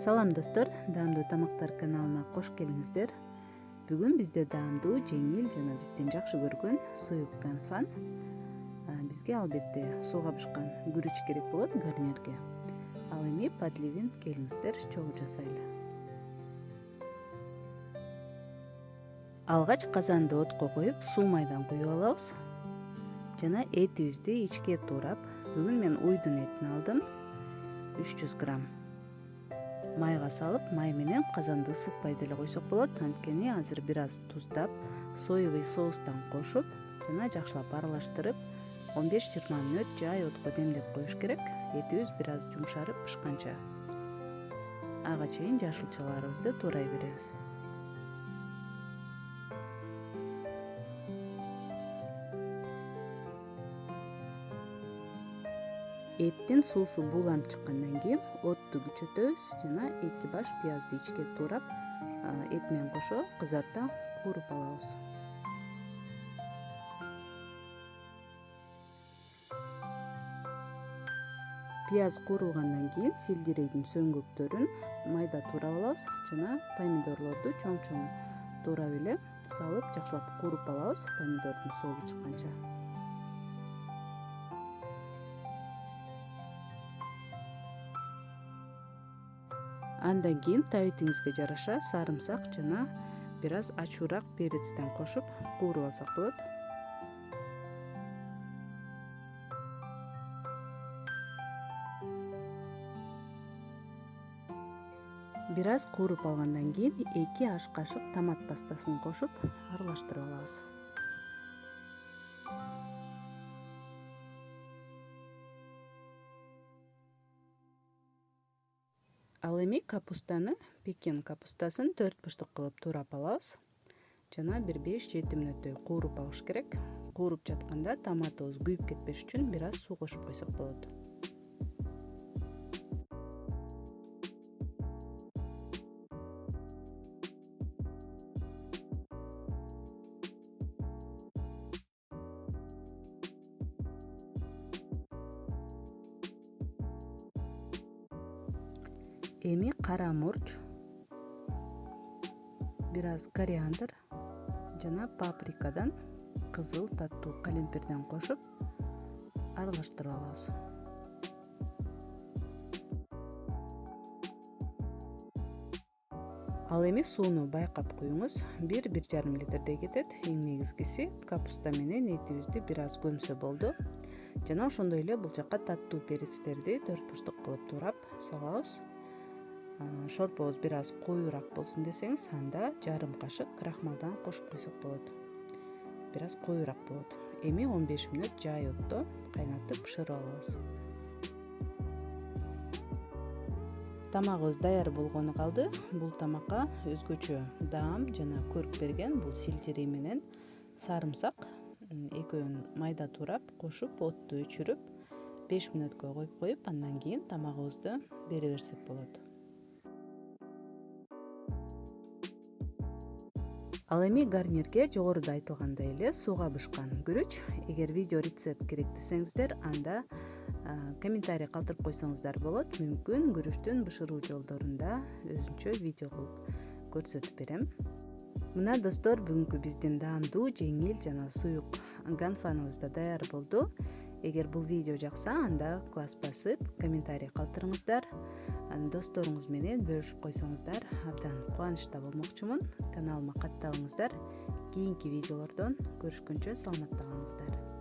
Салам достор, даамдуу тамактар каналына кош келиңиздер. Бүгүн бизде даамдуу, жеңил жана биздин жакшы көргөн суюк ганфан. Бизге албетте сууга бышкан күрүч керек болот гарнирге. Ал эми подливин келиңиздер чогуу жасайлы. Алгач казанды отко коюп, суу майдан куюп алабыз. Жана этибизди ичке туурап, бүгүн мен уйдун этин алдым. 300 грамм. Майга салып, май менен казанды ысытпай деле койсок болот. Анткени азыр бир аз туздап, соевый соустан кошуп, жана жакшылап аралаштырып, 15-20 мүнөт жай отко демдеп коюш керек. Этибиз бир аз жумшарып пышканча. Ага чейин жашылчаларыбызды туурай беребиз. Эттин суусу бууланып чыккандан кийин отту күчөтөбүз жана 2 баш пиязды ичке туурап, эт менен кошо кызарта кууруп алабыз. Пияз куурулгандан кийин сельдерейдин сөңгөктөрүн майда туурап алабыз жана помидорлорду чоң-чоң туурап эле салып жакшылап кууруп алабыз помидордун соогу чыкканча. Андан кийин табитиңизге жараша сарымсак жана бир аз ачуураак перецтен кошуп кууруп алсак болот. Бир аз кууруп алгандан кийин 2 аш кашык томат пастасын кошуп аралаштырып алабыз. Ал эми капустаны, пекин капустасын 4 буштук кылып туурап алабыз. Жана бир 5-7 мүнөттөй кууруп алыш керек. Кууруп жатканда томатыбыз күйүп кетпеш үчүн бир аз суу кошуп койсок болот. Эми кара мурч, бир аз кориандр жана паприкадан кызыл таттуу калемпирден кошуп аралаштырып алабыз. Ал эми сууну байкап куюңуз. 1-1,5 литрдей кетет. Эң негизгиси капуста менен этибизди бир аз көмсө болду. Жана ошондой эле бул жакка таттуу перецтерди 4 буштук кылып туурап салабыз. Шорпобуз бир аз коюураак болсун десеңиз, анда жарым кашык крахмалдан кошуп койсок болот. Бир аз коюураак болот. Эми 15 мүнөт жай отто кайнатып бышырып алабыз. Тамагыбыз даяр болгону калды. Бул тамакка өзгөчө даам жана көрк берген бул сельдерей менен сарымсак. Экөөнүн майда туурап кошуп, отту өчүрүп, 5 мүнөткө коюп, андан кийин тамагыбызды бере берсек болот. Ал эми гарнирге жогоруда айтылгандай эле сууга бышкан күрүч. Эгер видео рецепт керек десеңиздер, анда комментарий калтырып койсоңуздар болот. Мүмкүн күрүчтүн бышыруу жолдорунда өзүнчө видео кылып көрсөтүп берем. Мына достор, бүгүнкү биздин даамдуу, жеңил жана суюк ганфаныбыз да даяр болду. Эгер бул видео жакса, анда класс басып, комментарий калтырыңыздар. Досторуңуз менен бөлүшүп койсоңуздар, абдан кубанычта болмокчумун. Каналыма катталыңыздар. Кийинки видеолордон көрүшкөнчө саламатта калыңыздар.